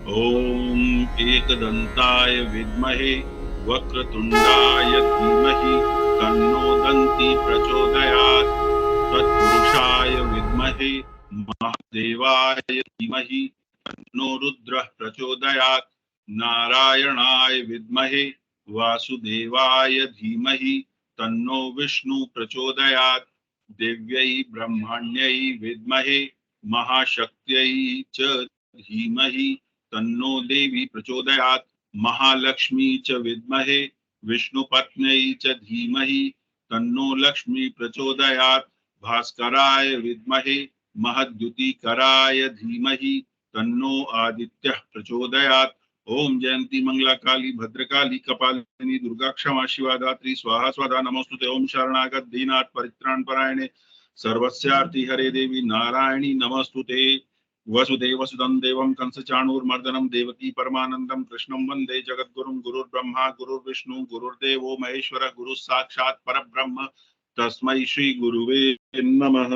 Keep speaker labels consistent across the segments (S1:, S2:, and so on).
S1: ॐ एकदन्ताय विद्महे वक्रतुण्डाय धीमहि तन्नो दन्ती प्रचोदयात्। तत्पुरुषाय विद्महे महादेवाय धीमहि तन्नो रुद्रः प्रचोदयात्। नारायणाय विद्महे वासुदेवाय धीमहि तन्नो विष्णु प्रचोदयात्। दिव्यै ब्रह्मण्यै विद्महे महाशक्त्यै च धीमहि तन्नो देवी प्रचोदयात्। महालक्ष्मी च विद्महे विष्णुपत्न्यै च धीमहि तन्नो लक्ष्मी प्रचोदयात्। भास्कराय विद्महे महद्युतिकराय धीमहि तन्नो आदित्यः प्रचोदयात्। ओम जयंती मंगला काली भद्रकाली कपालिनी दुर्गा क्षमा शिवा दात्री स्वाहा स्वधा नमोस्तुते। ओम शरणागत दीनाथ परित्राण परायणे सर्वस्यार्ति हरे देवी नारायणी नमोस्तुते। वसुदेवसुतं देवं कंसचाणूरमर्दनं देवकी परमानंदं कृष्णं वंदे जगद्गुरुं। गुरुर्ब्रह्मा गुरुर्विष्णु गुरुर्देवो महेश्वरः गुरुः साक्षात् परब्रह्म तस्मै श्री गुरुवे नमः।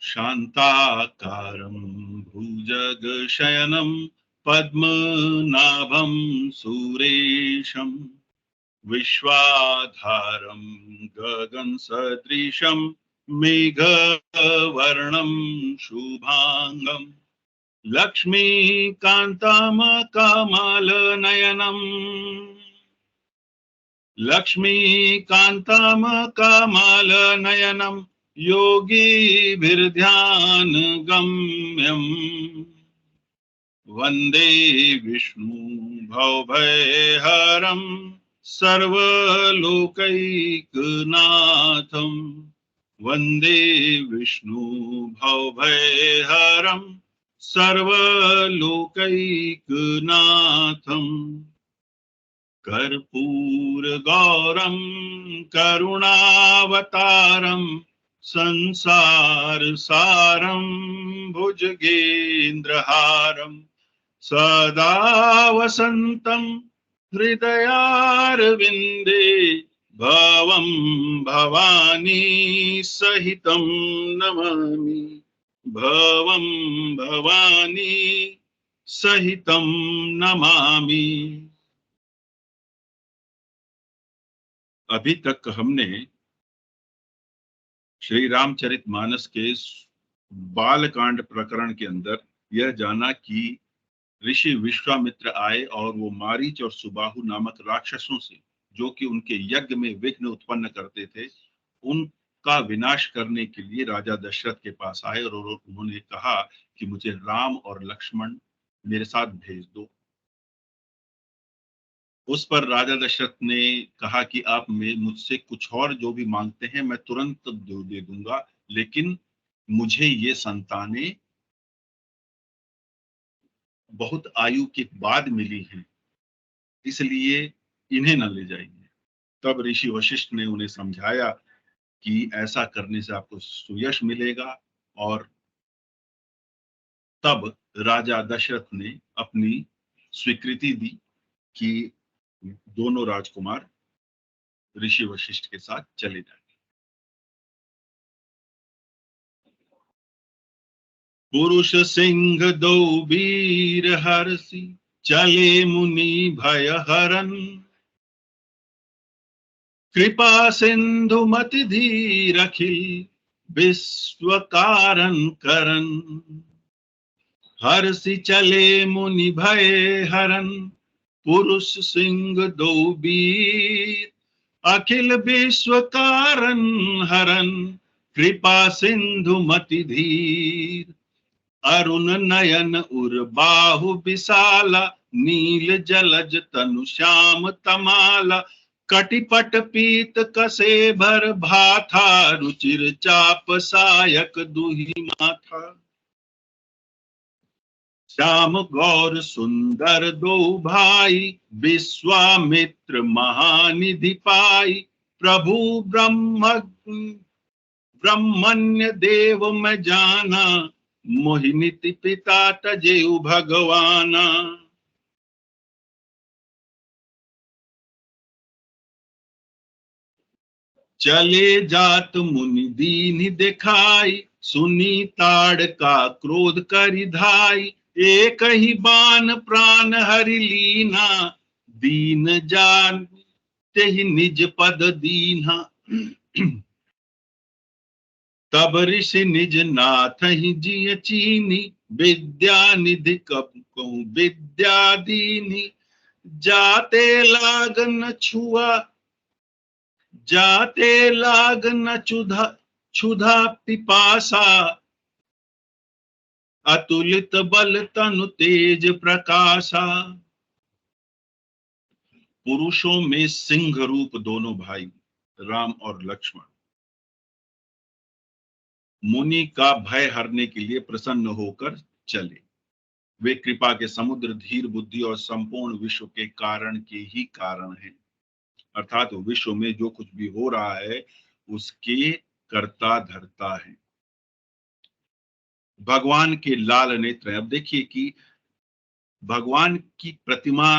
S1: शान्ताकारं भुजगशयनं पद्मनाभं सुरेशं विश्वाधारं गगनसदृशं मेघवर्णं शुभांगं लक्ष्मीकान्तं कमलनयनं लक्ष्मीकान्तं कमलनयनं योगिभिर्ध्यानगम्यं वन्दे विष्णु भवभयहरं सर्वलोकैकनाथं। वन्दे विष्णु भवभयहरं सर्वलोकैकनाथं। कर्पूरगौरं करुणावतारं संसारसारं भुजगेन्द्रहारं सदा वसन्तं हृदयारविन्दे भवं भवानी सहितं नमामि। भवं भवानी सहितं नमामि। अभी तक हमने श्री रामचरितमानस के बालकांड प्रकरण के अंदर यह जाना कि ऋषि विश्वामित्र आए और वो मारीच और सुबाहु नामक राक्षसों से, जो कि उनके यज्ञ में विघ्न उत्पन्न करते थे, उनका विनाश करने के लिए राजा दशरथ के पास आए और उन्होंने कहा कि मुझे राम और लक्ष्मण मेरे साथ भेज दो। उस पर राजा दशरथ ने कहा कि आप मुझसे कुछ और जो भी मांगते हैं मैं तुरंत दे दूंगा, लेकिन मुझे ये संतानें बहुत आयु के बाद मिली हैं, इसलिए इन्हें न ले जाइए। तब ऋषि वशिष्ठ ने उन्हें समझाया कि ऐसा करने से आपको सुयश मिलेगा, और तब राजा दशरथ ने अपनी स्वीकृति दी कि दोनों राजकुमार ऋषि वशिष्ठ के साथ चले जाएं। पुरुष सिंह दो वीर हरसी चले मुनि भय हरन कृपा सिंधु मति धीर अखिल विश्व कारण करन हरसी चले मुनि भय हरन पुरुष सिंह दो वीर अखिल विश्व कारण हरन कृपा सिंधु मति धीर अरुण नयन उर बाहु विशाला नील जलज तनु श्याम तमाला कटिपट पीत कसे भर भाथा रुचिर चाप सायक दुही माथा श्याम गौर सुंदर दो भाई विश्वामित्र महानिधि पाई प्रभु ब्रह्मण्य देव में जाना मोहिनीति पिता तजेउ भगवाना चले जात मुनि दीन दिखाई सुनी ताड़ का क्रोध करि धाई, एक ही बान प्राण हरि लीना, दीन जान ते ही निज पद दीन्हा। तब ऋषि निज नाथ ही जिय चीनी, विद्या निधि कब कहूँ विद्या दीनी, जाते लाग न छुआ, जाते लाग न क्षुधा, क्षुधा पिपासा, अतुलित बल तनु तेज प्रकाशा। पुरुषों में सिंह रूप दोनों भाई राम और लक्ष्मण मुनि का भय हरने के लिए प्रसन्न होकर चले। वे कृपा के समुद्र, धीर बुद्धि और संपूर्ण विश्व के कारण के ही कारण हैं। अर्थात विश्व में जो कुछ भी हो रहा है उसके कर्ता धर्ता है। भगवान के लाल नेत्र हैं। अब देखिए कि भगवान की प्रतिमा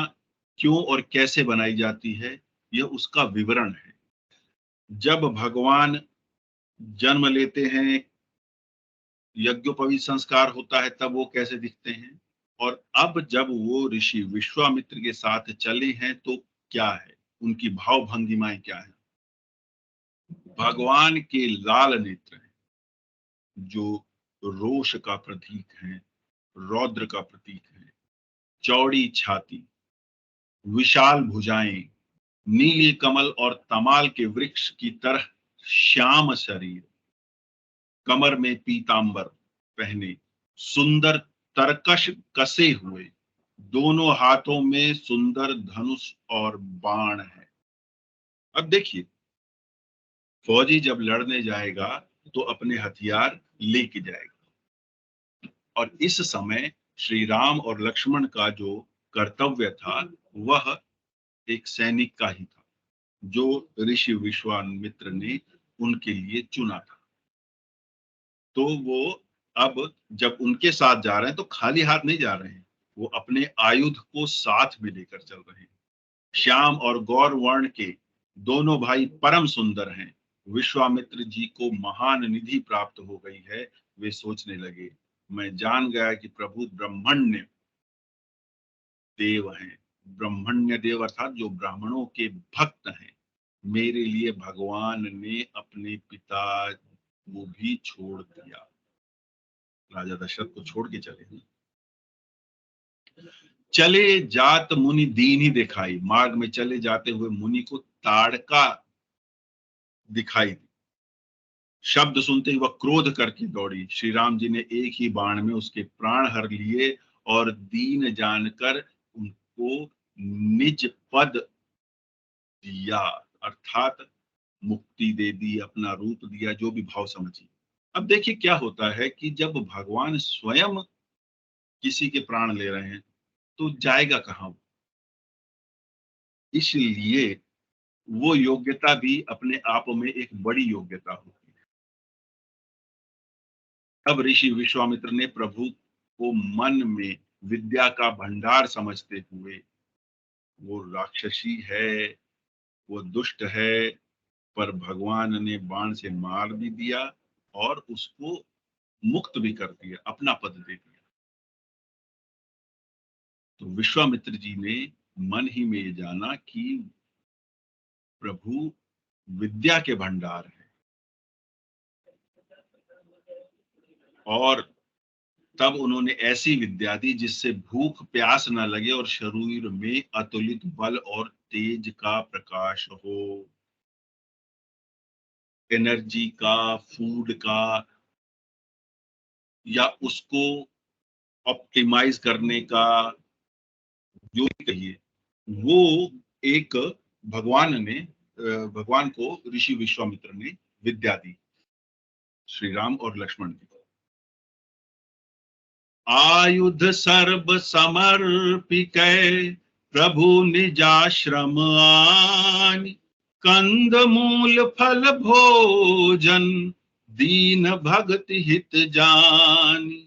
S1: क्यों और कैसे बनाई जाती है, यह उसका विवरण है। जब भगवान जन्म लेते हैं, यज्ञोपवीत संस्कार होता है, तब वो कैसे दिखते हैं, और अब जब वो ऋषि विश्वामित्र के साथ चले हैं तो क्या है, उनकी भाव भंगिमाएं क्या है। भगवान के लाल नेत्र हैं जो रोष का प्रतीक है, रौद्र का प्रतीक है। चौड़ी छाती, विशाल भुजाएं, नीली कमल और तमाल के वृक्ष की तरह श्याम शरीर, कमर में पीतांबर पहने, सुंदर तरकश कसे हुए, दोनों हाथों में सुंदर धनुष और बाण है। अब देखिए, फौजी जब लड़ने जाएगा तो अपने हथियार लेके जाएगा, और इस समय श्री राम और लक्ष्मण का जो कर्तव्य था वह एक सैनिक का ही था, जो ऋषि विश्वामित्र ने उनके लिए चुना था। तो वो अब जब उनके साथ जा रहे हैं तो खाली हाथ नहीं जा रहे हैं, वो अपने आयुध को साथ में लेकर चल रहे हैं। श्याम और गौर वर्ण के दोनों भाई परम सुंदर हैं। विश्वामित्र जी को महान निधि प्राप्त हो गई है। वे सोचने लगे, मैं जान गया कि प्रभु ब्रह्मण्य देव हैं। ब्रह्मण्य देव अर्थात जो ब्राह्मणों के भक्त हैं। मेरे लिए भगवान ने अपने पिता को भी छोड़ दिया, राजा दशरथ को छोड़ के चले। चले जात मुनि दीन ही दिखाई, मार्ग में चले जाते हुए मुनि को ताड़का दिखाई दी। शब्द सुनते ही वह क्रोध करके दौड़ी। श्री राम जी ने एक ही बाण में उसके प्राण हर लिए और दीन जानकर उनको निज पद दिया, अर्थात मुक्ति दे दी, अपना रूप दिया, जो भी भाव समझिए। अब देखिए क्या होता है कि जब भगवान स्वयं किसी के प्राण ले रहे हैं तो जाएगा कहाँ। इसलिए वो योग्यता भी अपने आप में एक बड़ी योग्यता होती है। अब ऋषि विश्वामित्र ने प्रभु को मन में विद्या का भंडार समझते हुए, वो राक्षसी है, वो दुष्ट है, पर भगवान ने बाण से मार भी दिया और उसको मुक्त भी कर दिया, अपना पद दे दिया। तो विश्वामित्र जी ने मन ही में ये जाना कि प्रभु विद्या के भंडार है, और तब उन्होंने ऐसी विद्या दी जिससे भूख प्यास न लगे और शरीर में अतुलित बल और तेज का प्रकाश हो। एनर्जी का, फूड का, या उसको ऑप्टिमाइज करने का, जो भी कहिए, वो एक भगवान को ऋषि विश्वामित्र ने विद्या दी, श्री राम और लक्ष्मण की। आयुध सर्ब समर्पिकै, प्रभु निजाश्रम आनि, कंद मूल फल भोजन, दीन भगति हित जानी।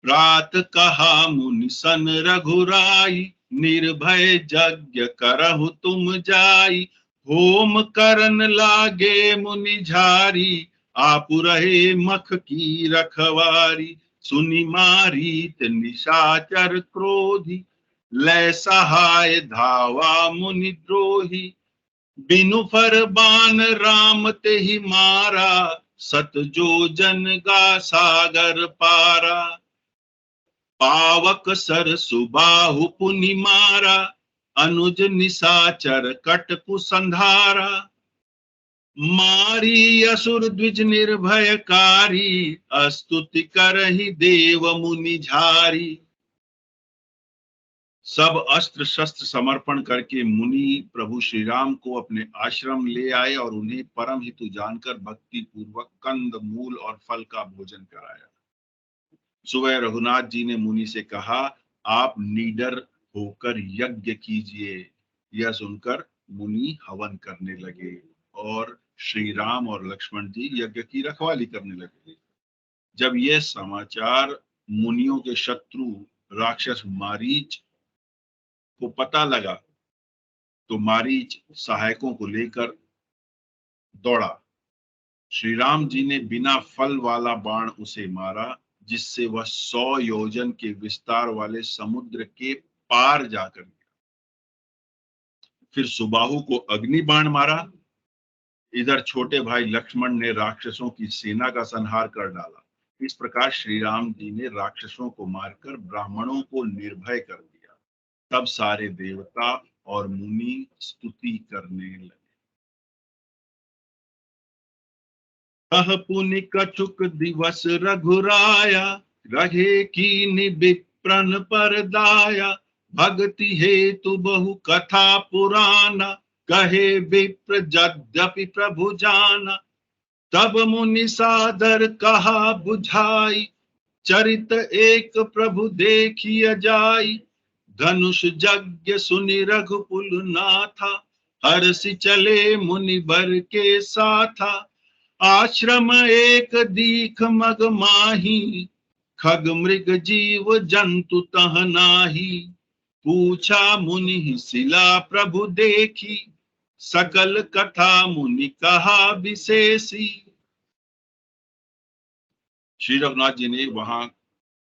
S1: प्रात कहा मुनि सन रघुराई, निर्भय यज्ञ करहु तुम जाई, होम करन लागे मुनि झारी, आप रहे मख की रखवारी, सुनि मारीत निशाचर क्रोधी, लय सहाय धावा मुनि द्रोही, बिनु फर बान राम ते ही मारा, सत जो जन गा सागर पारा, पावक सर सुबाहु पुनि मारा, अनुज निशाचर कट कुसंधारा, मारी असुर द्विज निर्भयकारी, स्तुति करहि देव मुनि झारी। सब अस्त्र शस्त्र समर्पण करके मुनि प्रभु श्री राम को अपने आश्रम ले आए और उन्हें परम हितु जानकर भक्ति पूर्वक कंद मूल और फल का भोजन कराया। सुबह रघुनाथ जी ने मुनि से कहा, आप निडर होकर यज्ञ कीजिए। यह सुनकर मुनि हवन करने लगे और श्री राम और लक्ष्मण जी यज्ञ की रखवाली करने लगे। जब यह समाचार मुनियों के शत्रु राक्षस मारीच को पता लगा तो मारीच सहायकों को लेकर दौड़ा। श्री राम जी ने बिना फल वाला बाण उसे मारा, जिससे वह 100 योजन के विस्तार वाले समुद्र के पार जाकर गया। फिर सुबाहु को अग्नि बाण मारा। इधर छोटे भाई लक्ष्मण ने राक्षसों की सेना का संहार कर डाला। इस प्रकार श्री राम जी ने राक्षसों को मारकर ब्राह्मणों को निर्भय कर दिया। तब सारे देवता और मुनि स्तुति करने लगे। कह पुनि कछुक दिवस रघुराया, रहे कीनि विप्रन पर दाया, भक्ति हेतु बहु कथा पुराना, कहे विप्र यद्यपि प्रभु जाना। तब मुनि सादर कहा बुझाई, चरित एक प्रभु देखिय जाई। धनुष यज्ञ सुनि रघुकुल नाथा, हर्षि चले मुनि बर के साथा। आश्रम एक दीख मग माही, खग मृग जीव जंतु तह नाही। पूछा मुनि शिला प्रभु देखी, सकल कथा मुनि कहा विशेषी। श्री रघुनाथ जी ने वहां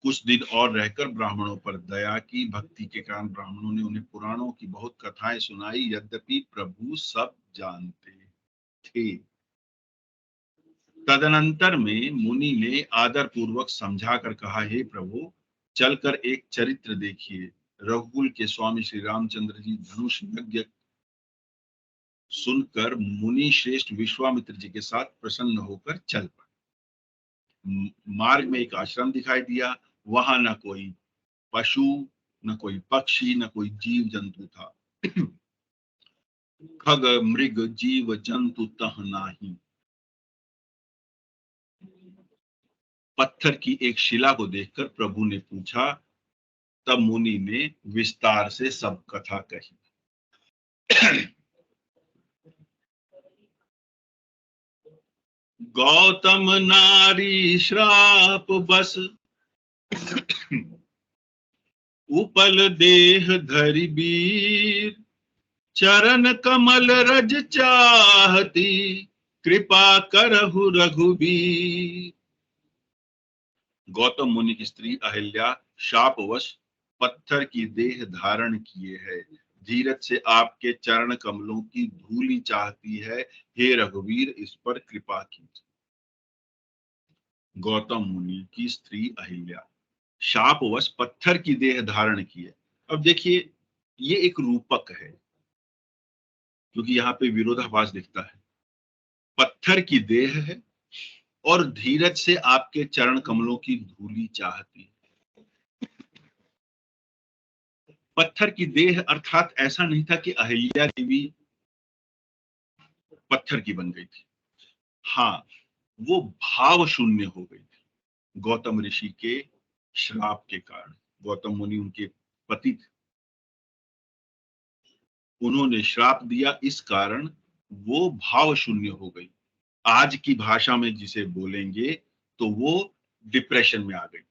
S1: कुछ दिन और रहकर ब्राह्मणों पर दया की। भक्ति के कारण ब्राह्मणों ने उन्हें पुराणों की बहुत कथाएं सुनाई, यद्यपि प्रभु सब जानते थे। तदनंतर में मुनि ने आदर पूर्वक समझा कर कहा, हे प्रभु, चलकर एक चरित्र देखिए। रघुकुल के स्वामी श्री रामचंद्र जी धनुष यज्ञ सुनकर मुनि श्रेष्ठ विश्वामित्र जी के साथ प्रसन्न होकर चल पड़े। मार्ग में एक आश्रम दिखाई दिया। वहां न कोई पशु, न कोई पक्षी, न कोई जीव जंतु था। खग मृग जीव जंतु तह नाही। पत्थर की एक शिला को देखकर प्रभु ने पूछा। तब मुनि ने विस्तार से सब कथा कही। गौतम नारी श्राप बस, उपल देह धरि बीर। चरण कमल रज चाहती, कृपा करहु रघुबीर। गौतम मुनि की स्त्री अहिल्या शापवश पत्थर की देह धारण किए है। धीरज से आपके चरण कमलों की धूलि चाहती है। हे रघुवीर, इस पर कृपा कीजिए। गौतम मुनि की स्त्री अहिल्या शापवश पत्थर की देह धारण की है। अब देखिए, ये एक रूपक है, क्योंकि यहाँ पे विरोधाभास दिखता है। पत्थर की देह है और धीरज से आपके चरण कमलों की धूलि चाहती है। पत्थर की देह अर्थात ऐसा नहीं था कि अहिल्या देवी पत्थर की बन गई थी। हाँ, वो भाव शून्य हो गई थी गौतम ऋषि के श्राप के कारण। गौतम मुनि उनके पति थे, उन्होंने श्राप दिया, इस कारण वो भाव शून्य हो गई। आज की भाषा में जिसे बोलेंगे तो वो डिप्रेशन में आ गई।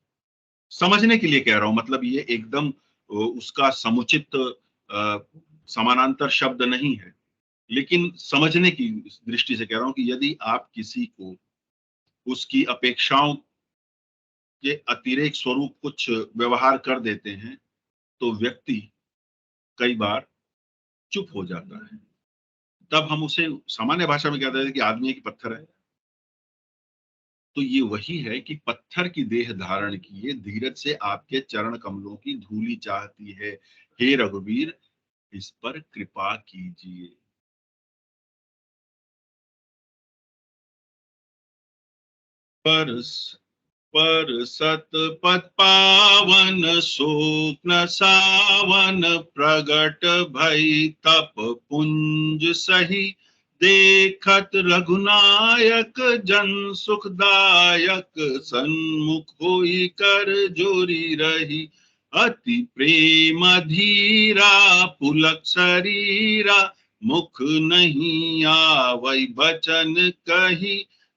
S1: समझने के लिए कह रहा हूं, मतलब ये एकदम उसका समुचित समानांतर शब्द नहीं है, लेकिन समझने की दृष्टि से कह रहा हूं कि यदि आप किसी को उसकी अपेक्षाओं के अतिरेक स्वरूप कुछ व्यवहार कर देते हैं, तो व्यक्ति कई बार चुप हो जाता है। तब हम उसे सामान्य भाषा में कहते हैं कि आदमी है कि पत्थर है। तो ये वही है कि पत्थर की देह धारण किए धीरज से आपके चरण कमलों की धूली चाहती है। हे रघुवीर, इस पर कृपा कीजिए। पर पर सतपथ पावन शोक सावन प्रगट भई तप पुंज सही देखत रघुनायक जन सुखदायक सन्मुख होई कर जोरी रही अति प्रेम धीरा पुलक शरीरा मुख नहीं आवै बचन कही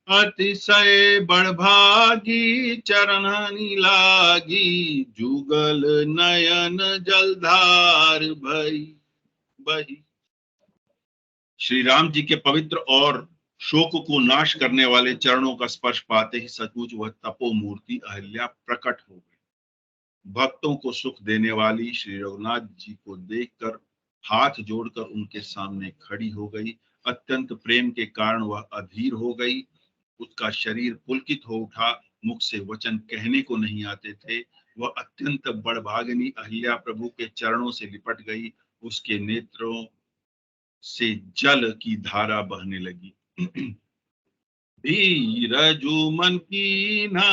S1: अतिशय बड़भागी चरणनि लागी जुगल नयन जलधार भई बही। श्री राम जी के पवित्र और शोक को नाश करने वाले चरणों का स्पर्श पाते ही सचमुच वह तपो मूर्ति अहिल्या प्रकट हो गई। भक्तों को सुख देने वाली श्री रघुनाथ जी को देखकर हाथ जोड़कर उनके सामने खड़ी हो गई। अत्यंत प्रेम के कारण वह अधीर हो गई। उसका शरीर पुलकित हो उठा। मुख से वचन कहने को नहीं आते थे। वह अत्यंत बड़भागिनी अहिल्या प्रभु के चरणों से लिपट गई। उसके नेत्रों से जल की धारा बहने लगी। धीरजु मन कीना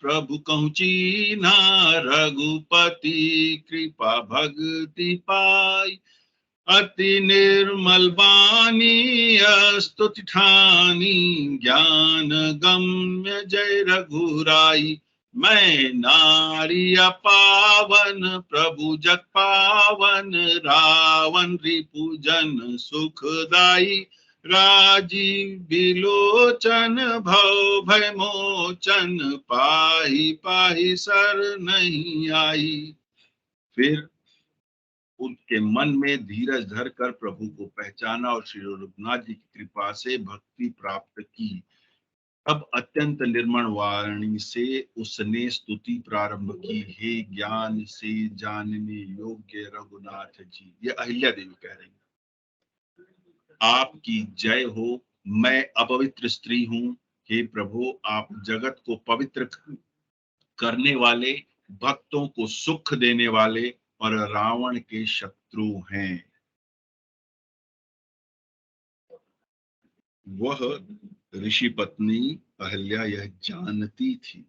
S1: प्रभु कहूँ चीना रघुपति कृपा भक्ति पाई अति निर्मल बानी स्तुति ठानी ज्ञान गम्य जय रघुराई मैं नारी पावन प्रभु जग पावन रावण रिपुजन सुखदाई राजीव बिलोचन भव भय मोचन पाहि पाहि सर नहीं आई। फिर उनके मन में धीरज धर कर प्रभु को पहचाना और श्री रघुनाथ जी की कृपा से भक्ति प्राप्त की। अब अत्यंत निर्मल वाणी से उसने स्तुति प्रारंभ की। हे ज्ञान से जानने योग्य रघुनाथ जी, ये अहिल्या देवी कह रही है, आपकी जय हो। मैं अपवित्र स्त्री हूँ। हे प्रभु, आप जगत को पवित्र करने वाले, भक्तों को सुख देने वाले और रावण के शत्रु हैं। वह ऋषि पत्नी अहल्या यह जानती थी।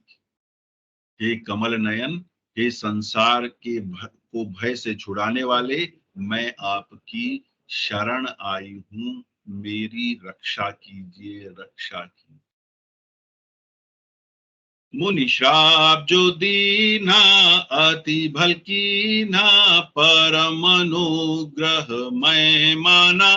S1: हे कमल नयन, हे संसार के को भय से छुड़ाने वाले, मैं आपकी शरण आई हूं। मेरी रक्षा कीजिए, रक्षा कीजिए। मुनि श्राप जो दीना अति भलकीना परम अनुग्रह मैं माना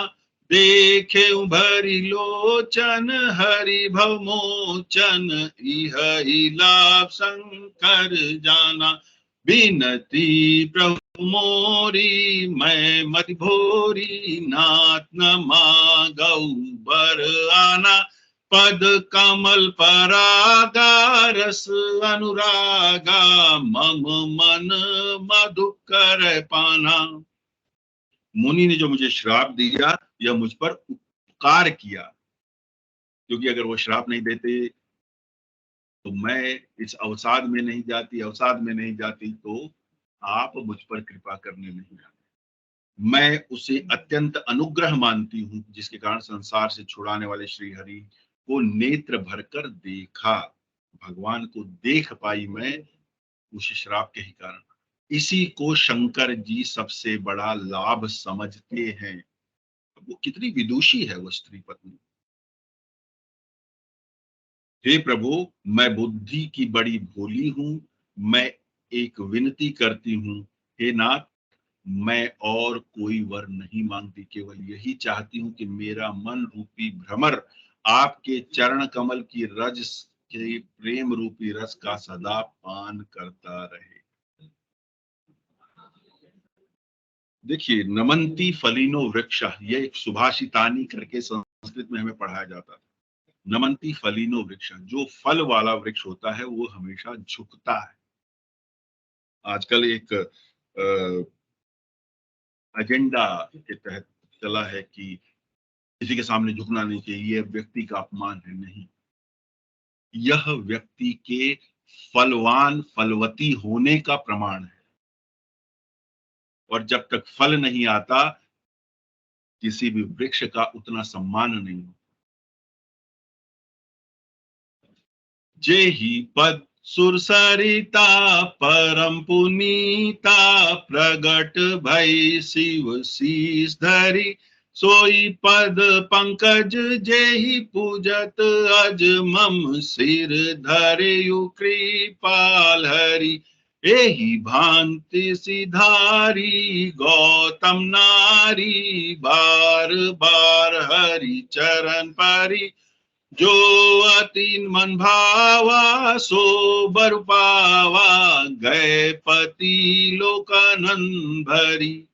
S1: देखे भरी लोचन हरि भव मोचन इह ही लाभ शंकर जाना बिनती प्रभु मोरी मैं मति भोरी नाथ न मागौ बर आना पद कमल परागा रस अनुरागा मम मन मधुकर पाना। मुनि ने जो मुझे श्राप दिया, यह मुझ पर उपकार किया, क्योंकि अगर वो श्राप नहीं देते तो मैं इस अवसाद में नहीं जाती, अवसाद में नहीं जाती तो आप मुझ पर कृपा करने नहीं आते। मैं उसे अत्यंत अनुग्रह मानती हूँ जिसके कारण संसार से छुड़ाने वाले श्री हरि को नेत्र भरकर देखा। भगवान को देख पाई मैं उस श्राप के ही कारण। इसी को शंकर जी सबसे बड़ा लाभ समझते हैं। वो कितनी विदुषी है वो स्त्री पत्नी। हे प्रभु, मैं बुद्धि की बड़ी भोली हूं। मैं एक विनती करती हूँ। हे नाथ, मैं और कोई वर नहीं मांगती, केवल यही चाहती हूँ कि मेरा मन रूपी भ्रमर आपके चरण कमल की रज के प्रेम रूपी रस का सदा पान करता रहे। देखिए, नमंती फलिनो वृक्ष, ये एक सुभाषितानी करके संस्कृत में हमें पढ़ाया जाता था। नमंती फलीनो वृक्ष, जो फल वाला वृक्ष होता है वो हमेशा झुकता है। आजकल एक एजेंडा के तहत चला है कि किसी के सामने झुकना नहीं चाहिए, यह व्यक्ति का अपमान है। नहीं, यह व्यक्ति के फलवान फलवती होने का प्रमाण है। और जब तक फल नहीं आता, किसी भी वृक्ष का उतना सम्मान नहीं होता। जेहि पद सुरसरिता परम पुनीता, प्रगट भई शिव शीस धरी, सोई पद पंकज जेहि पूजत अज मम सिर धरयु कृपाल हरि। एहि भांति सिधारी गौतम नारी, बार बार हरि चरण परी, जो अति मन भावा सो बर पावा, गए पति लोकानंद भरी।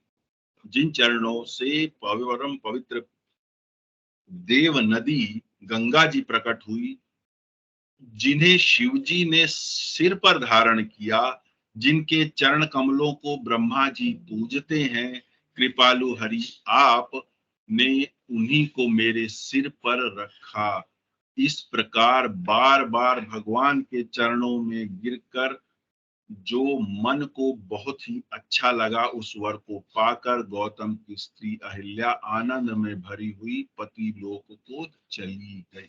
S1: जिन चरणों से परम पवित्र देव नदी गंगा जी प्रकट हुई, जिन्हें शिवजी ने सिर पर धारण किया, जिनके चरण कमलों को ब्रह्मा जी पूजते हैं, कृपालु हरि आप ने उन्हीं को मेरे सिर पर रखा। इस प्रकार बार बार भगवान के चरणों में गिरकर जो मन को बहुत ही अच्छा लगा, उस वर को पाकर गौतम की स्त्री अहिल्या आनंद में भरी हुई पति लोक को चली गई।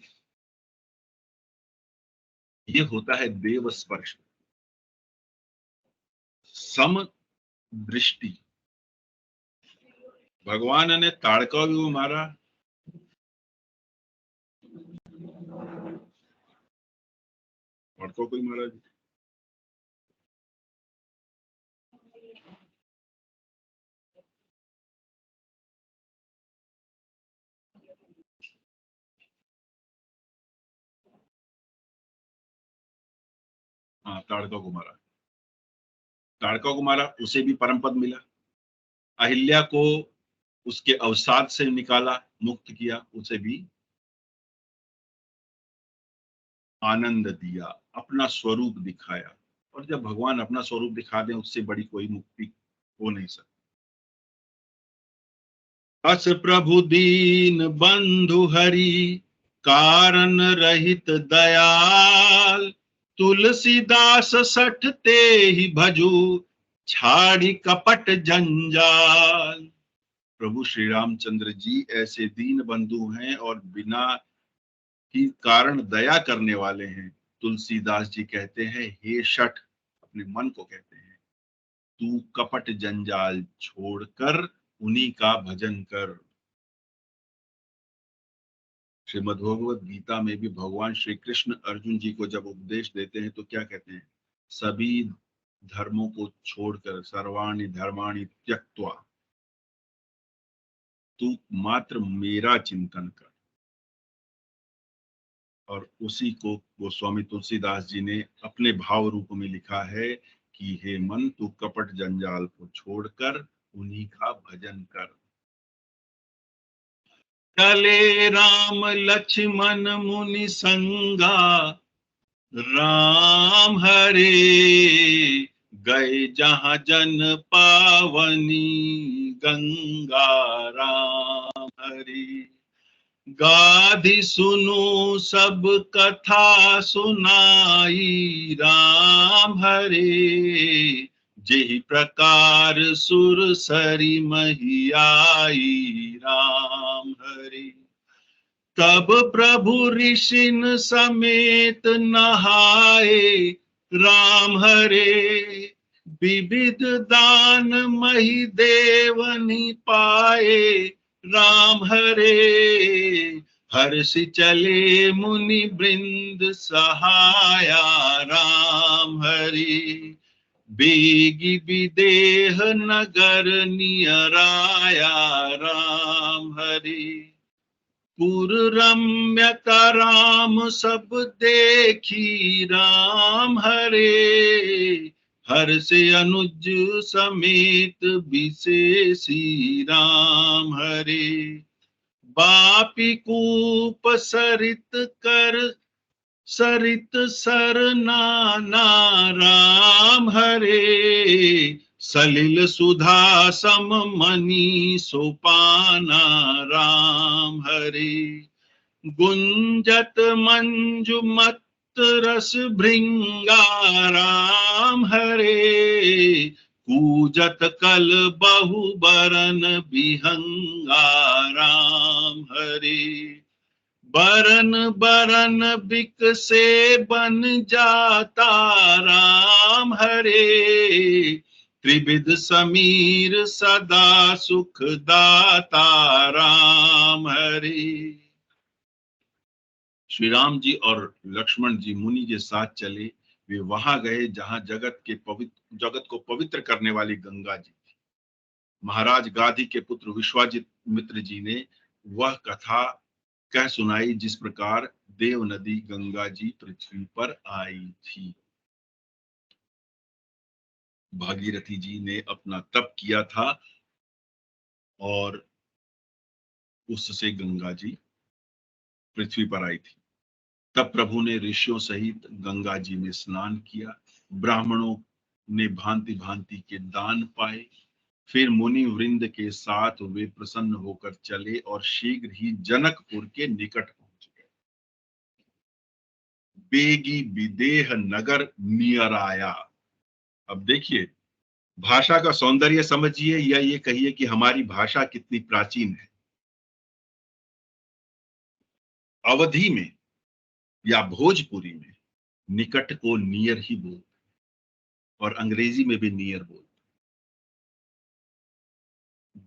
S1: ये होता है देव स्पर्श, सम दृष्टि। भगवान ने ताड़का भी मारा, ताड़का को ही मारा। हाँ, ताड़का को मारा, ताड़का को मारा, उसे भी परम पद मिला। अहिल्या को उसके अवसाद से निकाला, मुक्त किया, उसे भी आनंद दिया, अपना स्वरूप दिखाया। और जब भगवान अपना स्वरूप दिखा दें, उससे बड़ी कोई मुक्ति हो नहीं सकती। अस प्रभु दीन बंधु हरि, कारण रहित दयाल, तुलसीदास सठते ही भजू, छाड़ी कपट जंजाल। प्रभु श्री रामचंद्र जी ऐसे दीन बंधु हैं और बिना ही कारण दया करने वाले हैं। तुलसीदास जी कहते हैं, हे शठ, अपने मन को कहते हैं, तू कपट जंजाल छोड़कर उन्हीं का भजन कर। श्रीमद् भगवद गीता में भी भगवान श्री कृष्ण अर्जुन जी को जब उपदेश देते हैं तो क्या कहते हैं? सभी धर्मों को छोड़कर, सर्वाणि धर्माणि त्यक्त्वा, तू मात्र मेरा चिंतन कर। और उसी को गोस्वामी तुलसीदास जी ने अपने भाव रूप में लिखा है कि हे मन, तू कपट जंजाल को छोड़कर उन्हीं का भजन कर। चले राम लक्ष्मण मुनि संगा, राम हरे गए जहां जन पावनी गंगा, राम हरे गाधि सुनो सब कथा सुनाई, राम हरे जेहि प्रकार सुर सरी मही आई, राम हरे तब प्रभु ऋषिन समेत नहाए, राम हरे विविध दान मही देवनी पाए, राम हरे हर्ष चले मुनि वृंद सहाया, राम हरे बेगी विदेह नगर नियराया, राम हरे पुर रम्यता राम सब देखी, राम हरे हर से अनुज समेत विशेषी, राम हरे बापी कूप सरित सर नाना राम हरे, सलिल सुधा सम मनी सोपाना राम हरे, गुंजत मंजुमत रस भृंगा राम हरे, कूजत कल बहु बरन बिहंगा राम हरे, बरन बरन बिक से बन जाता राम हरे, त्रिविध समीर सदा सुख दाता राम हरे। श्री राम जी और लक्ष्मण जी मुनि के साथ चले। वे वहां गए जहां जगत को पवित्र करने वाली गंगा जी थी। महाराज गाधी के पुत्र विश्वामित्र जी ने वह कथा कह सुनाई जिस प्रकार देव नदी गंगा जी पृथ्वी पर आई थी। भागीरथी जी ने अपना तप किया था और उससे गंगा जी पृथ्वी पर आई थी। तब प्रभु ने ऋषियों सहित गंगा जी में स्नान किया। ब्राह्मणों ने भांति भांति के दान पाए। फिर मुनि वृंद के साथ वे प्रसन्न होकर चले और शीघ्र ही जनकपुर के निकट पहुंच गए। बेगी विदेह नगर नियर आया। अब देखिए, भाषा का सौंदर्य समझिए या ये कहिए कि हमारी भाषा कितनी प्राचीन है। अवधी में या भोजपुरी में निकट को नियर ही बोल, और अंग्रेजी में भी नियर बोल।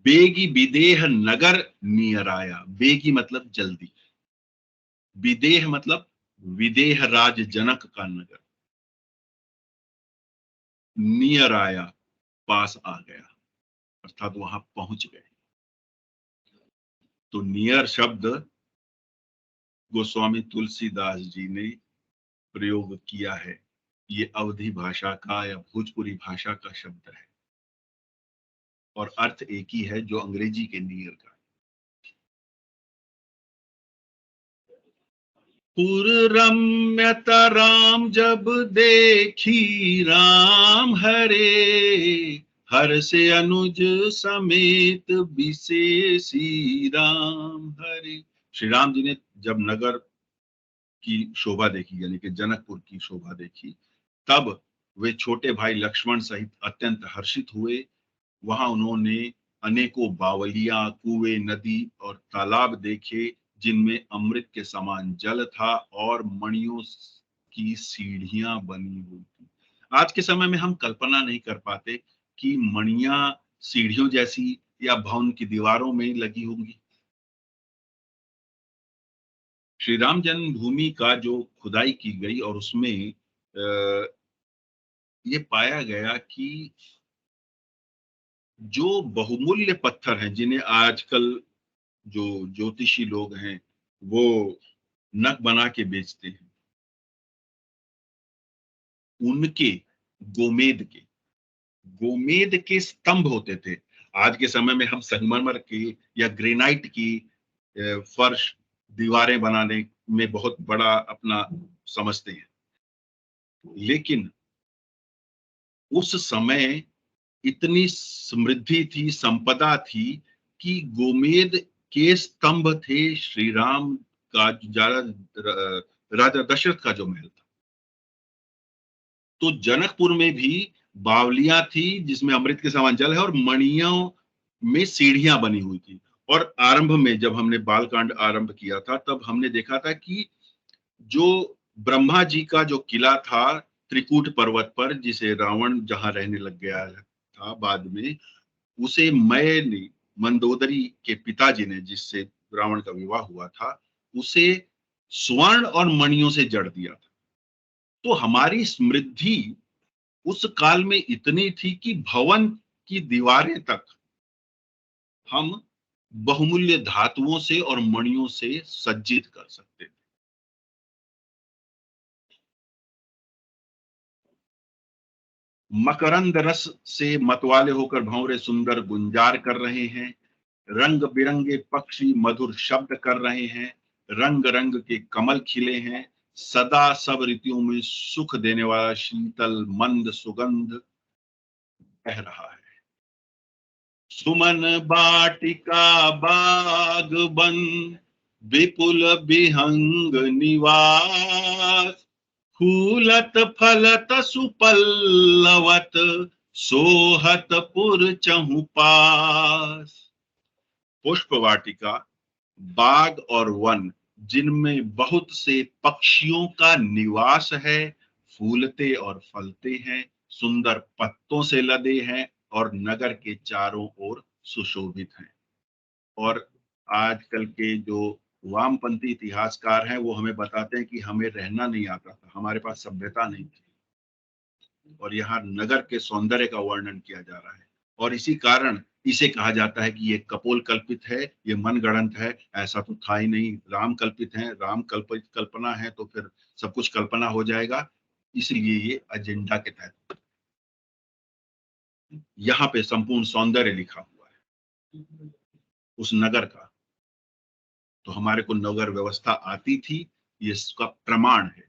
S1: बेगी विदेह नगर नियर आया। बेगी मतलब जल्दी, विदेह मतलब विदेह राज जनक का नगर, नियर आया पास आ गया, अर्थात वहां पहुंच गए। तो नियर शब्द गोस्वामी तुलसीदास जी ने प्रयोग किया है। ये अवधी भाषा का या भोजपुरी भाषा का शब्द है और अर्थ एक ही है जो अंग्रेजी के नियर का। पुर रम्यता राम जब देखी राम हरे, हर से अनुज समेत विशेषी राम हरे। श्री राम जी ने जब नगर की शोभा देखी, यानी कि जनकपुर की शोभा देखी, तब वे छोटे भाई लक्ष्मण सहित अत्यंत हर्षित हुए। वहां उन्होंने अनेकों बावलियां, कुएं, नदी और तालाब देखे जिनमें अमृत के समान जल था और मणियों की सीढ़ियां बनी हुई थी। आज के समय में हम कल्पना नहीं कर पाते कि मणियां सीढ़ियों जैसी या भवन की दीवारों में लगी होंगी। श्री राम जन्मभूमि का जो खुदाई की गई और उसमें ये पाया गया कि जो बहुमूल्य पत्थर हैं जिन्हें आजकल जो ज्योतिषी लोग हैं वो नक बना के बेचते हैं, उनके गोमेद के स्तंभ होते थे। आज के समय में हम संगमरमर की या ग्रेनाइट की फर्श दीवारें बनाने में बहुत बड़ा अपना समझते हैं, लेकिन उस समय इतनी समृद्धि थी, संपदा थी कि गोमेद के स्तंभ थे। श्री राम का ज्यादा राजा दशरथ का जो महल था, तो जनकपुर में भी बावलियां थी जिसमें अमृत के समान जल है और मणियों में सीढ़ियां बनी हुई थी। और आरंभ में जब हमने बालकांड आरंभ किया था तब हमने देखा था कि जो ब्रह्मा जी का जो किला था त्रिकूट पर्वत पर, जिसे रावण जहां रहने लग गया था बाद में, उसे मय ने, मंदोदरी के पिताजी ने, जिससे रावण का विवाह हुआ था, उसे स्वर्ण और मणियों से जड़ दिया था। तो हमारी समृद्धि उस काल में इतनी थी कि भवन की दीवारें तक हम बहुमूल्य धातुओं से और मणियों से सज्जित कर सकते थे। मकरंद रस से मतवाले होकर भंवरे सुंदर गुंजार कर रहे हैं। रंग बिरंगे पक्षी मधुर शब्द कर रहे हैं, रंग रंग के कमल खिले हैं, सदा सब ऋतुओं में सुख देने वाला शीतल मंद सुगंध बह रहा है। सुमन बाटिका बाग बन, विपुल विहंग निवास, फूलत फलत सुपल्लवत, सोहत पुर चहु पास। पुष्प वाटिका, बाग और वन जिनमें बहुत से पक्षियों का निवास है, फूलते और फलते हैं, सुंदर पत्तों से लदे हैं और नगर के चारों ओर सुशोभित हैं। और आजकल के जो वामपंथी इतिहासकार हैं वो हमें बताते हैं कि हमें रहना नहीं आता था, हमारे पास सभ्यता नहीं थी, और यहाँ नगर के सौंदर्य का वर्णन किया जा रहा है। और इसी कारण इसे कहा जाता है कि ये कपोल कल्पित है, ये मन गढ़ंत है, ऐसा तो था ही नहीं। राम कल्पित है, राम कल्पित कल्पना है, तो फिर सब कुछ कल्पना हो जाएगा। इसलिए ये एजेंडा के तहत यहाँ पे संपूर्ण सौंदर्य लिखा हुआ है उस नगर का। तो हमारे को नगर व्यवस्था आती थी, ये इसका प्रमाण है।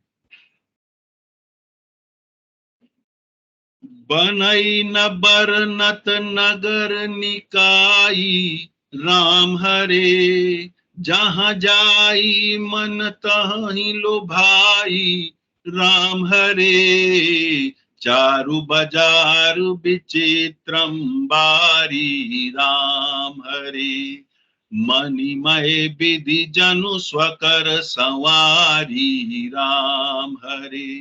S1: बनई न बरनत नगर निकाई, राम हरे जहाँ जाई मन तहीं लो भाई, राम हरे चारु बाजार विचित्रम बारी, राम हरे मणिमय विधि जनु स्वकर संवारी, राम हरे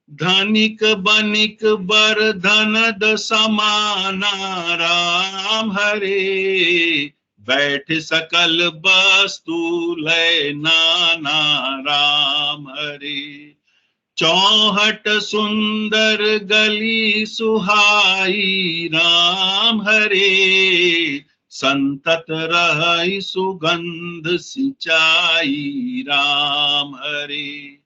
S1: धनिक बनिक बर धनद समाना, राम हरे बैठ सकल वस्तु लय नाना, राम हरे चौहट सुंदर गली सुहाई, राम हरे संतत रही सुगंध सिंचाई, राम हरे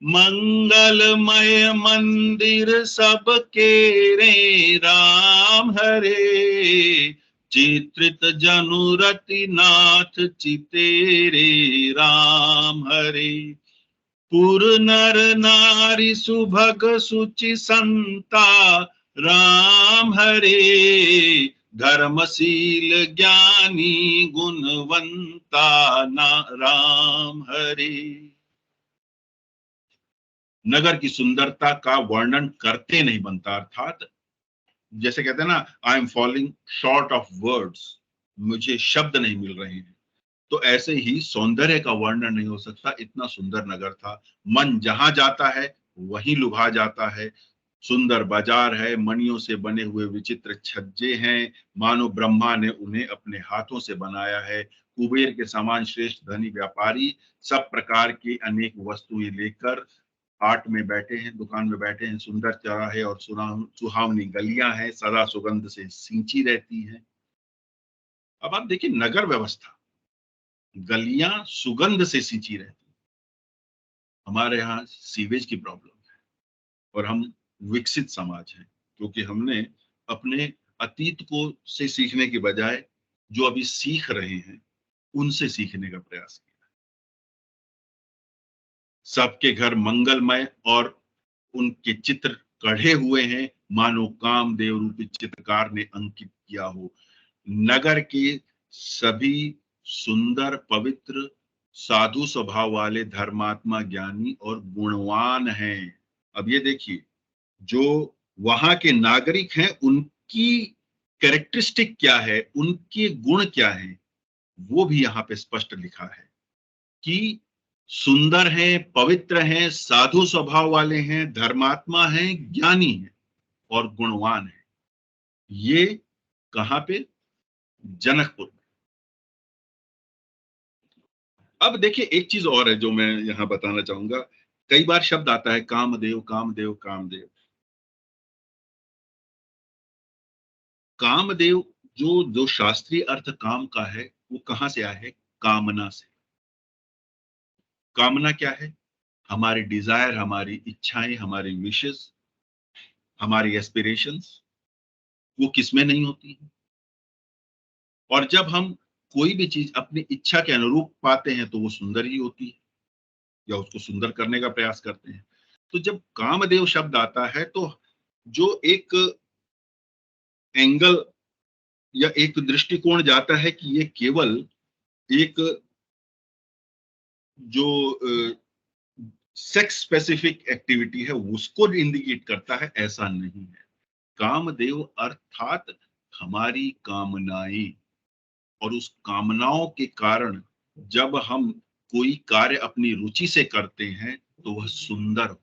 S1: मंगलमय मंदिर सबके रे, राम हरे चित्रित जनुरति नाथ चितेरे, राम हरे पुर नर नारी सुभग सुचि संता, राम हरे धर्मशील ज्ञानी गुणवंता ना, राम हरे। नगर की सुंदरता का वर्णन करते नहीं बनता, अर्थात जैसे कहते हैं ना, I am falling short of words, मुझे शब्द नहीं मिल रहे हैं। तो ऐसे ही सौंदर्य का वर्णन नहीं हो सकता, इतना सुंदर नगर था। मन जहां जाता है वहीं लुभा जाता है। सुंदर बाजार है, मणियों से बने हुए विचित्र छज्जे हैं, मानो ब्रह्मा ने उन्हें अपने हाथों से बनाया है। कुबेर के समान श्रेष्ठ धनी व्यापारी सब प्रकार की अनेक वस्तुएं लेकर हाट में बैठे हैं, दुकान में बैठे हैं। सुंदर चौराहे और सुहावनी गलियां हैं, सदा सुगंध से सींची रहती हैं। अब आप देखिए नगर व्यवस्था, गलियां सुगंध से सींची रहती हैं। हमारे यहाँ सीवेज की प्रॉब्लम है और हम विकसित समाज हैं क्योंकि हमने अपने अतीत को से सीखने के बजाय जो अभी सीख रहे हैं उनसे सीखने का प्रयास किया। सबके घर मंगलमय और उनके चित्र कढ़े हुए हैं, मानो कामदेव रूपी चित्रकार ने अंकित किया हो। नगर के सभी सुंदर पवित्र साधु स्वभाव वाले धर्मात्मा ज्ञानी और गुणवान हैं। अब ये देखिए, जो वहां के नागरिक हैं उनकी कैरेक्टरिस्टिक क्या है, उनके गुण क्या हैं, वो भी यहाँ पे स्पष्ट लिखा है कि सुंदर हैं, पवित्र हैं, साधु स्वभाव वाले हैं, धर्मात्मा हैं, ज्ञानी हैं और गुणवान हैं। ये कहां पे? जनकपुर में। अब देखिए एक चीज और है जो मैं यहां बताना चाहूंगा। कई बार शब्द आता है कामदेव कामदेव कामदेव। कामदेव जो जो शास्त्रीय अर्थ काम का है वो कहां से आया है? कामना से। कामना क्या है? हमारी डिजायर, हमारी इच्छाएं, हमारी विशेस, हमारी एस्पिरेशंस, वो किसमें नहीं होती है। और जब हम कोई भी चीज अपनी इच्छा के अनुरूप पाते हैं तो वो सुंदर ही होती है, या उसको सुंदर करने का प्रयास करते हैं। तो जब कामदेव शब्द आता है तो जो एक एंगल या एक दृष्टिकोण जाता है कि ये केवल एक जो सेक्स स्पेसिफिक एक्टिविटी है उसको इंडिकेट करता है, ऐसा नहीं है। कामदेव अर्थात हमारी कामनाएं, और उस कामनाओं के कारण जब हम कोई कार्य अपनी रुचि से करते हैं तो वह सुंदर हो।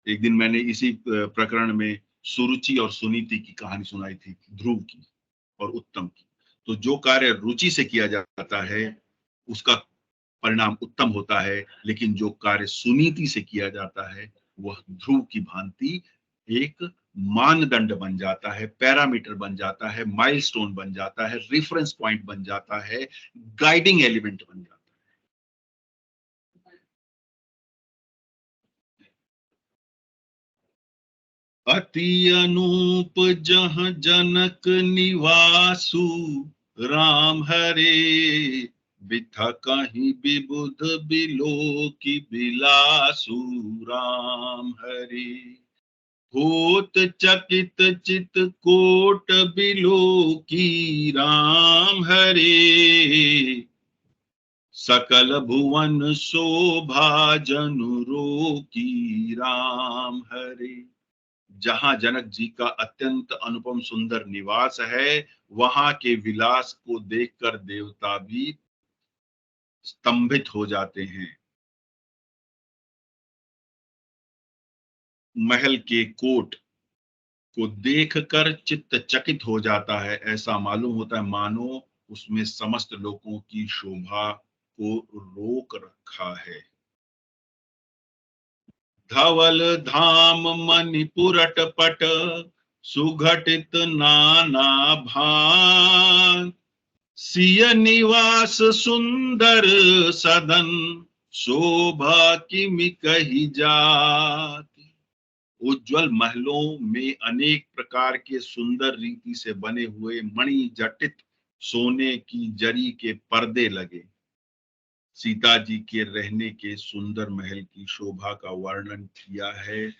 S1: एक दिन मैंने इसी प्रकरण में सुरुचि और सुनीति की कहानी सुनाई थी, ध्रुव की और उत्तम की। तो जो कार्य रुचि से किया जाता है उसका परिणाम उत्तम होता है, लेकिन जो कार्य सुनीति से किया जाता है वह ध्रुव की भांति एक मानदंड बन जाता है, पैरामीटर बन जाता है, माइलस्टोन बन जाता है, रेफरेंस पॉइंट बन जाता है, गाइडिंग एलिमेंट बन जाता है। अति अनूप जहाँ जनक निवासु, राम हरे बिथा कहीं विबुध बिलो की बिलासु, राम हरे होत चकित चित कोट बिलो की, राम हरे सकल भुवन शोभा जनु रोकी, राम हरे। जहां जनक जी का अत्यंत अनुपम सुंदर निवास है, वहां के विलास को देखकर देवता भी स्तंभित हो जाते हैं। महल के कोट को देखकर चित्त चकित हो जाता है, ऐसा मालूम होता है मानो उसमें समस्त लोगों की शोभा को रोक रखा है। धवल धाम मणिपुरट पट, सुघटित नाना भान, सिय निवास सुंदर सदन, शोभा किमि कही जात। उज्जवल महलों में अनेक प्रकार के सुंदर रीति से बने हुए मणि जटित सोने की जरी के पर्दे लगे। सीता जी के रहने के सुंदर महल की शोभा का वर्णन किया है।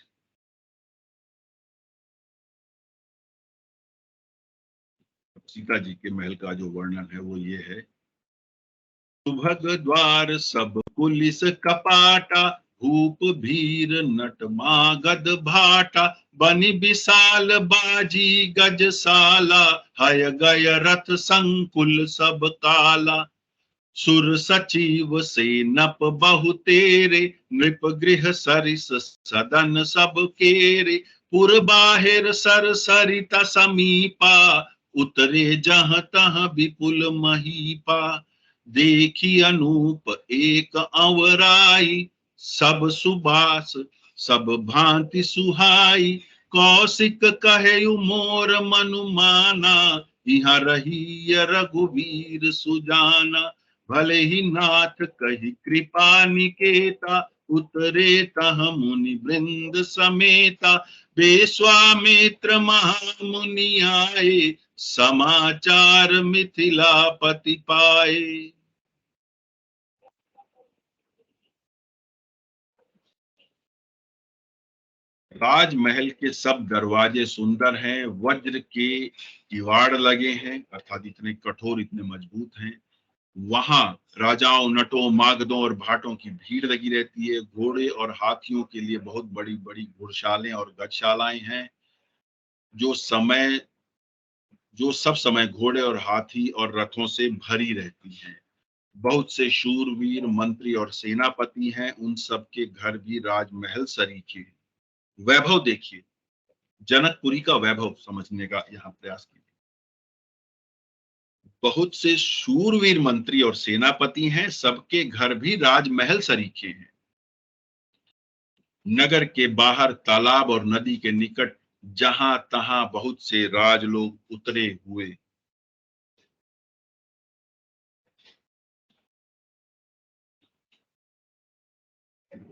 S1: सीता जी के महल का जो वर्णन है वो ये है। सुभग द्वार सब कुलिस कपाटा, भूप भीर नट मागध भाटा, बनि विशाल बाजी गजशाला, हय गय रथ संकुल सब काला। सुर सचिव सेनप बहु तेरे, नृप गृह सरिस सदन सब केरे। पुर बाहिर सर सरिता समीपा, उतरे जहाँ तहाँ विपुल महीपा। देखी अनूप एक अवराई, सब सुबास सब भांति सुहाई। कौशिक कहे मोर मनुमाना, यहाँ रही रघुवीर सुजाना। भले ही नाथ कही कृपा निकेता, उतरे तह मुनि वृंद समेता। विश्वामित्र महामुनि आए, समाचार मिथिलापति पाए। राजमहल के सब दरवाजे सुंदर हैं, वज्र के किवाड़ लगे हैं, अर्थात इतने कठोर इतने मजबूत हैं। वहां राजाओं नटों मागधों और भाटों की भीड़ लगी रहती है। घोड़े और हाथियों के लिए बहुत बड़ी बड़ी घुड़शालें और गजशालाएं हैं, जो समय जो सब समय घोड़े और हाथी और रथों से भरी रहती हैं। बहुत से शूरवीर मंत्री और सेनापति हैं, उन सब के घर भी राजमहल सरीखे हैं। वैभव देखिए, जनकपुरी का वैभव समझने का यहाँ प्रयास कीजिए। बहुत से शूरवीर मंत्री और सेनापति हैं, सबके घर भी राजमहल सरीखे हैं। नगर के बाहर तालाब और नदी के निकट जहां तहां बहुत से राजलोग उतरे हुए।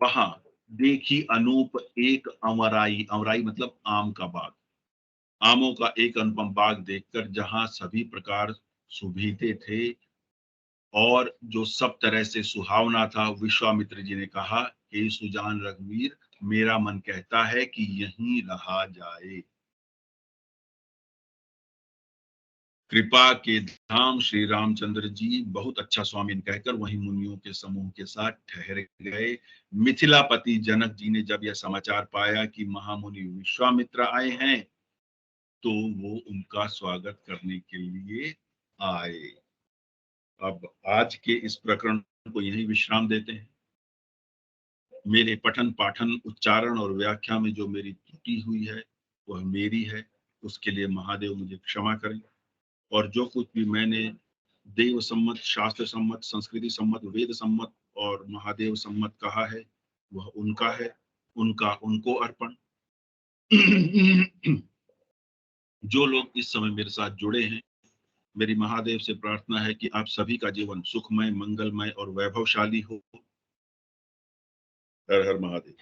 S1: वहां देखी अनूप एक अमराई, अमराई मतलब आम का बाग, आमों का एक अनुपम बाग देखकर जहां सभी प्रकार सुभीते थे और जो सब तरह से सुहावना था, विश्वामित्र जी ने कहा, हे सुजान रघुवीर, मेरा मन कहता है कि यहीं रहा जाए। कृपा के धाम श्री रामचंद्र जी बहुत अच्छा स्वामी कहकर वहीं मुनियों के समूह के साथ ठहर गए। मिथिलापति जनक जी ने जब यह समाचार पाया कि महामुनि विश्वामित्र आए हैं, तो वो उनका स्वागत करने के लिए आए। अब आज के इस प्रकरण को यही विश्राम देते हैं। मेरे पठन पाठन उच्चारण और व्याख्या में जो मेरी त्रुटि हुई है वह मेरी है, उसके लिए महादेव मुझे क्षमा करें। और जो कुछ भी मैंने देव सम्मत, शास्त्र सम्मत, संस्कृति सम्मत, वेद सम्मत और महादेव सम्मत कहा है, वह उनका है, उनका उनको अर्पण। जो लोग इस समय मेरे साथ जुड़े हैं, मेरी महादेव से प्रार्थना है कि आप सभी का जीवन सुखमय, मंगलमय और वैभवशाली हो। हर हर महादेव।